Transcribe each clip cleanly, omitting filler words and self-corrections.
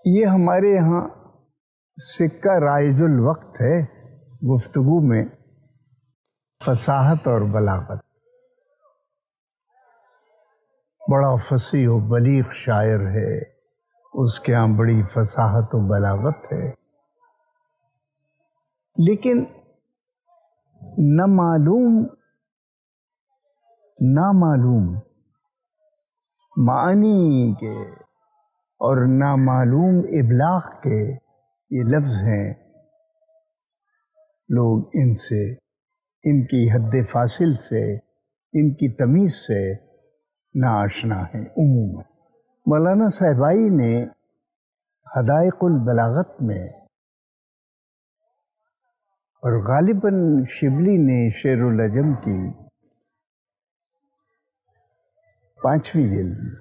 یہ ہمارے ہاں سکہ رائج الوقت ہے گفتگو میں فصاحت اور بلاغت. بڑا فصیح و بلیغ شاعر ہے، اس کے ہاں بڑی فصاحت و بلاغت ہے، لیکن نامعلوم معانی کے اور نامعلوم ابلاغ کے یہ لفظ ہیں. لوگ ان سے، ان کی حد فاصل سے، ان کی تمیز سے ناآشنا ہیں. عموماً مولانا صاحبائی نے حدائق البلاغت میں اور غالباً شبلی نے شعر العجم کی 5ویں جلد میں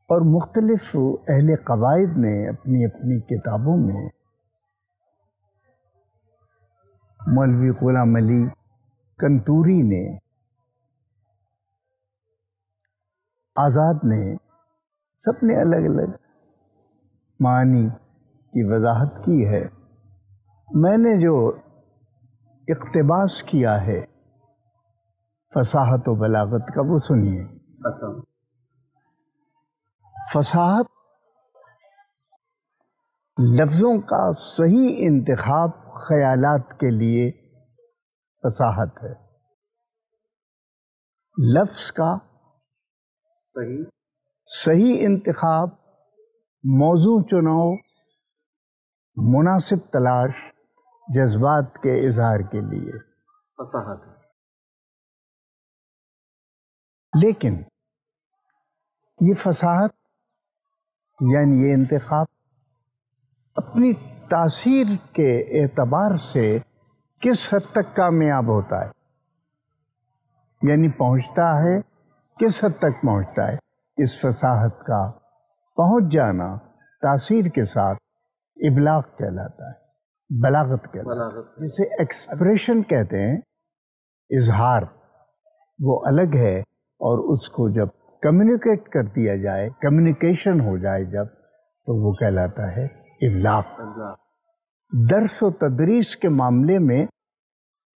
اور مختلف اہل قواعد نے اپنی اپنی کتابوں میں، مولوی غلام علی کنتوری نے، آزاد نے، سب نے الگ الگ معانی کی وضاحت کی ہے. میں نے جو اقتباس کیا ہے فصاحت و بلاغت کا وہ سنیے. فصاحت لفظوں کا صحیح انتخاب خیالات کے لیے فصاحت ہے. لفظ کا صحیح انتخاب، موضوع چناؤ، مناسب تلاش جذبات کے اظہار کے لیے فصاحت ہے. لیکن یہ فصاحت یعنی یہ انتخاب اپنی تاثیر کے اعتبار سے کس حد تک کامیاب ہوتا ہے، یعنی پہنچتا ہے، کس حد تک پہنچتا ہے. اس فصاحت کا پہنچ جانا تاثیر کے ساتھ ابلاغ کہلاتا ہے، بلاغت کہلاتا ہے. جسے ایکسپریشن کہتے ہیں، اظہار، وہ الگ ہے. اور اس کو جب کمیونیکیٹ کر دیا جائے، کمیونیکیشن ہو جائے جب، تو وہ کہلاتا ہے ابلاغ. درس و تدریس کے معاملے میں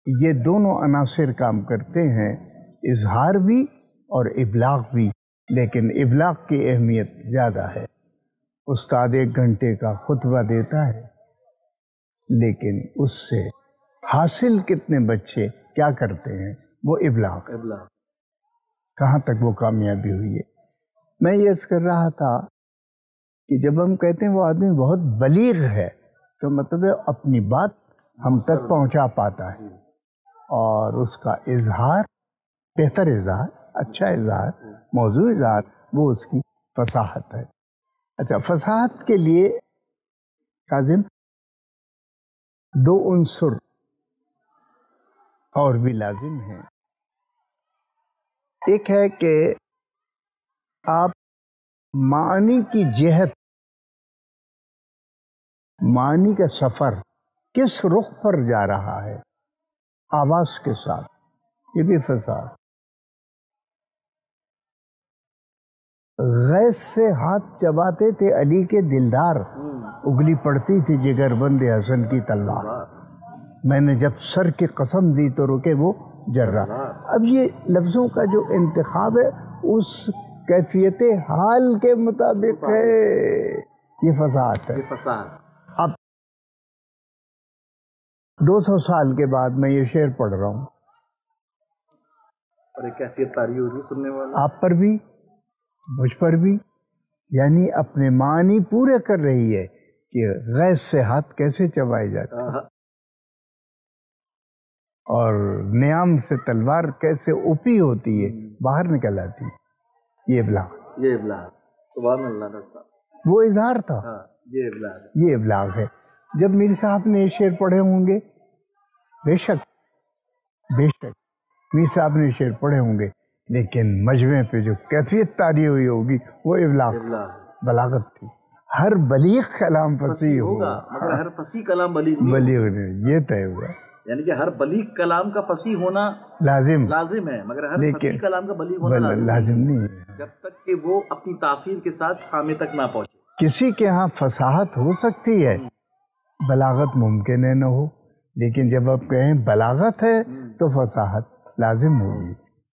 یہ دونوں عناصر کام کرتے ہیں، اظہار بھی اور ابلاغ بھی. لیکن ابلاغ کی اہمیت زیادہ ہے. استاد 1 گھنٹے کا خطبہ دیتا ہے، لیکن اس سے حاصل کتنے بچے کیا کرتے ہیں، وہ ابلاغ. کہاں تک وہ کامیابی ہوئی ہے. میں یہ عرض کر رہا تھا کہ جب ہم کہتے ہیں وہ آدمی بہت بلیغ ہے، تو مطلب ہے اپنی بات ہم تک پہنچا پاتا ہے، اور اس کا اظہار، بہتر اظہار، اچھا اظہار، موضوع اظہار، وہ اس کی فصاحت ہے. اچھا، فصاحت کے لیے کاظم 2 عنصر اور بھی لازم ہیں. ایک ہے کہ آپ معانی کی جہت، معانی کا سفر کس رخ پر جا رہا ہے، آواز کے ساتھ، یہ بھی فصاحت. غیث سے ہاتھ چباتے تھے علی کے دلدار، اگلی پڑتی تھی جگر بند حسن کی تلوار. میں نے جب سر کی قسم دی تو رکے وہ جرہ. اب یہ لفظوں کا جو انتخاب ہے اس کیفیت حال کے مطابق ہے، یہ فصاحت ہے. اب 200 سال کے بعد میں یہ شعر پڑھ رہا ہوں، اور ایک کیفیت طاری ہو رہی سننے والا، آپ پر بھی، مجھ پر بھی. یعنی اپنے معنی پورے کر رہی ہے کہ غیث سے ہاتھ کیسے چبائے جاتے ہیں، اور نیام سے تلوار کیسے اوپی ہوتی ہے، باہر نکل آتی ہے. یہ ابلاغ، یہ ابلاغ. سبحان اللہ ڈاکٹر صاحب، وہ اظہار تھا، یہ ابلاغ، یہ ابلاغ ہے. جب میر صاحب نے یہ شعر پڑھے ہوں گے، بے شک میر صاحب نے شعر پڑھے ہوں گے، لیکن مجمع پہ جو کیفیت طاری ہوئی ہوگی وہ ابلاغ، بلاغت تھی. ہر بلیغ کلام فصیح ہوگا، مگر ہر فصیح کلام بلیغ نہیں، یہ طے ہوا. یعنی کہ ہر بلیغ کلام کا فصیح ہونا لازم ہے، مگر ہر فصیح کلام کا بلیغ ہونا لازم نہیں ہے، جب تک کہ وہ اپنی تاثیر کے ساتھ سامع تک نہ پہنچے۔ کسی کے ہاں فصاحت ہو سکتی ہے، بلاغت ممکن ہے نہ ہو، لیکن جب آپ کہیں بلاغت ہے تو فصاحت لازم ہوگی۔